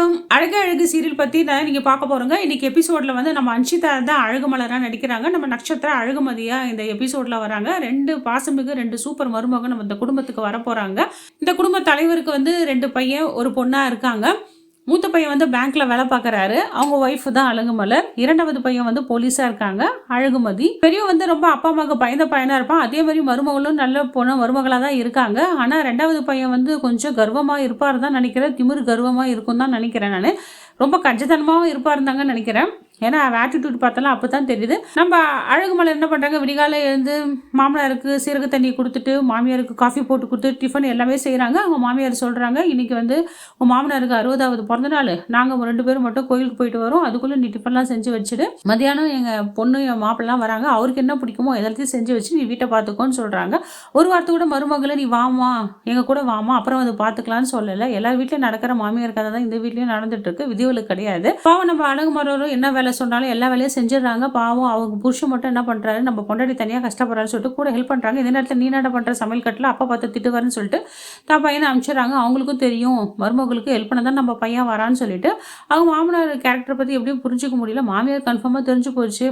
வணக்கம். அழகு அழகு சீரியல் பத்தி தான் நீங்க பார்க்க போறோங்க. இன்னைக்கு எபிசோட்ல வந்து நம்ம அன்ஷிதா தான் அழகுமலரா நடிக்கிறாங்க. நம்ம நட்சத்திர அழகுமதியா இந்த எபிசோட்ல வராங்க. 2 பாசமிகு 2 சூப்பர் மருமக நம்ம இந்த குடும்பத்துக்கு வரப்போறாங்க. இந்த குடும்ப தலைவருக்கு வந்து 2 பையன், 1 பொண்ணா இருக்காங்க. மூத்த பையன் வந்து பேங்க்ல வேலை பார்க்குறாரு. அவங்க ஒய்ஃப் தான் அழகுமலர். 2வது பையன் வந்து போலீஸா இருக்காங்க, அழகுமதி. பெரியவன் வந்து ரொம்ப அப்பா அம்மாவுக்கு பயந்த பையனா இருப்பான். அதே மாதிரி மருமகளும் நல்ல பொண்ணு மருமகளா தான் இருக்காங்க. ஆனா 2வது பையன் வந்து கொஞ்சம் கர்வமா இருப்பார் தான் நினைக்கிறேன். திமிரு கர்வமா இருக்கும் தான் நினைக்கிறேன் நானு. ரொம்ப கஞ்சத்தனமாவும் இருப்பாருந்தாங்கன்னு நினைக்கிறேன். ஏன்னா ஆட்டிடியூட் பார்த்தாலும் அப்போ தான் தெரியுது. நம்ம அழகுமலர் என்ன பண்ணுறாங்க, விடிகாலை எழுந்து மாமனாருக்கு சீரக தண்ணி கொடுத்துட்டு மாமியாருக்கு காஃபி போட்டு கொடுத்து டிஃபன் எல்லாமே செய்கிறாங்க. அவங்க மாமியார் சொல்கிறாங்க, இன்றைக்கி வந்து உங்கள் மாமனாருக்கு 60வது பிறந்த நாள், நாங்கள் 2 பேரும் மட்டும் கோயிலுக்கு போயிட்டு வரோம், அதுக்குள்ளே நீ டிஃபன்லாம் செஞ்சு வச்சுடு, மதியானம் எங்கள் பொண்ணு என் மாப்பிள்ளலாம் வராங்க, அவருக்கு என்ன பிடிக்குமோ எல்லாத்தையும் செஞ்சு வச்சு நீ வீட்டை பார்த்துக்கோன்னு சொல்கிறாங்க. ஒரு வாரத்தை கூட மருமகளை நீ வாமா எங்கள் கூட வாமா அப்புறம் வந்து பார்த்துக்கலான்னு சொல்லலை. எல்லா வீட்லையும் நடக்கிற மாமியார் கதை தான் இந்த வீட்லேயும் நடந்துட்டு இருக்கு. விதிவிலக்கு கிடையாது. பாவம் நம்ம அழகுமலரும் என்ன வேலை சொன்னாலும் எல்லா வேலையும் செஞ்சிடறாங்க. பாவம் அவங்க புருஷன் மட்டும் என்ன பண்றாரு, நம்ம பொண்டாட்டி தனியாக கஷ்டப்படுறான்னு சொல்லிட்டு கூட ஹெல்ப் பண்றாங்க. இந்த நேரத்தில் நீ என்ன பண்ற சமையல் கட்டில் அப்பா பார்த்து திட்டுவாருன்னு சொல்லிட்டு தான் பையனை அனுப்பிச்சிடறாங்க. அவங்களுக்கும் தெரியும் மருமகளுக்கு ஹெல்ப் பண்ண தான் நம்ம பையன் வரான்னு சொல்லிட்டு அவங்க மாமனார் கேரக்டரை பற்றி எப்படியும் புரிஞ்சிக்க முடியல. மாமியார் கன்ஃபார்மாக தெரிஞ்சு போச்சு.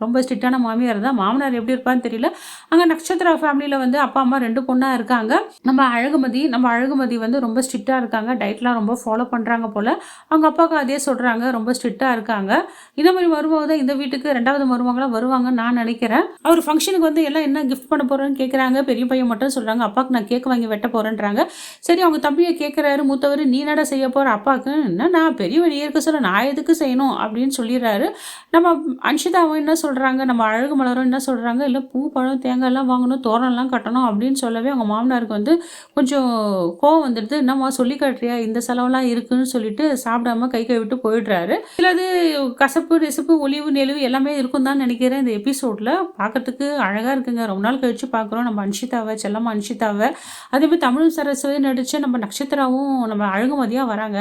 ரொம்ப ஸ்ட்ரிக்டான மாமியார் தான். மாமனார் எப்படி இருப்பான்னு தெரியல. அங்கே நட்சத்திரா ஃபேமிலியில் வந்து அப்பா அம்மா 2 பொண்ணாக இருக்காங்க. நம்ம அழகுமதி வந்து ரொம்ப ஸ்ட்ரிக்டாக இருக்காங்க. டயட்லாம் ரொம்ப ஃபாலோ பண்ணுறாங்க போல். அவங்க அப்பாவுக்கு அதே சொல்கிறாங்க, ரொம்ப ஸ்ட்ரிக்டாக இருக்காங்க. இந்த மாதிரி மருமக தான் இந்த வீட்டுக்கு 2வது மருமகளாக வருவாங்கன்னு நான் நினைக்கிறேன். அவர் ஃபங்க்ஷனுக்கு வந்து எல்லாம் என்ன கிஃப்ட் பண்ண போகிறேன்னு கேட்குறாங்க. பெரிய பையன் மட்டும் சொல்கிறாங்க, அப்பாவுக்கு நான் கேக் வாங்கி வெட்ட போகிறேன்றாங்க. சரி, அவங்க தம்பியை கேட்குறாரு, மூத்தவர் நீ என்னடா செய்ய போகிற அப்பாவுக்கு, என்ன நான் பெரியவன் நீ இருக்க சொல்ல நான் எதுக்கு செய்யணும் அப்படின்னு சொல்லிடுறாரு. நம்ம அன்ஷிதாவும் என்ன சொல்கிறாங்க, நம்ம அழகுமலரும் என்ன சொல்கிறாங்க, இல்லை பூ பழம் தேங்காய்லாம் வாங்கணும், தோரணம்லாம் கட்டணும் அப்படின்னு சொல்லவே அவங்க மாமனாருக்கு வந்து கொஞ்சம் கோவம் வந்துடுது. என்னம்மா சொல்லி காட்டுறியா, இந்த செலவெல்லாம் இருக்குன்னு சொல்லிட்டு சாப்பிடாம கை விட்டு போயிடுறாரு. சிலது கசப்பு ரெசப்பு ஒளிவு நெளிவு எல்லாமே இருக்கும் தான் நினைக்கிறேன். இந்த எபிசோடில் பார்க்கறதுக்கு அழகாக இருக்குங்க. ரொம்ப நாள் கழிச்சு பார்க்குறோம் நம்ம அன்ஷிதாவை, செல்லம்மா அன்ஷிதாவை. அதேமாதிரி தமிழ் சரஸ்வதி நடித்த நம்ம நட்சத்திராவும் நம்ம அழகுமதியாக வராங்க.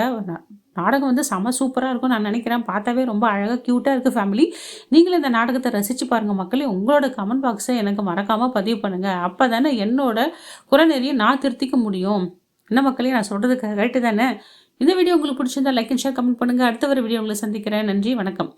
நாடகம் வந்து செம சூப்பராக இருக்கும் நான் நினைக்கிறேன். பார்த்தாவே ரொம்ப அழகாக க்யூட்டாக இருக்குது ஃபேமிலி. நீங்களும் இந்த நாடகத்தை ரசித்து பாருங்கள் மக்களே. உங்களோட கமெண்ட் பாக்ஸை எனக்கு மறக்காமல் பதிவு பண்ணுங்கள். அப்போ தானே என்னோட குறைநெறியை நான் திருத்திக்க முடியும். என்ன மக்களே, நான் சொல்கிறது கரெக்டு தானே? இந்த வீடியோ உங்களுக்கு பிடிச்சிருந்தா லைக் அண்ட் ஷேர் கமெண்ட் பண்ணுங்கள். அடுத்த ஒரு வீடியோ உங்களை சந்திக்கிறேன். நன்றி, வணக்கம்.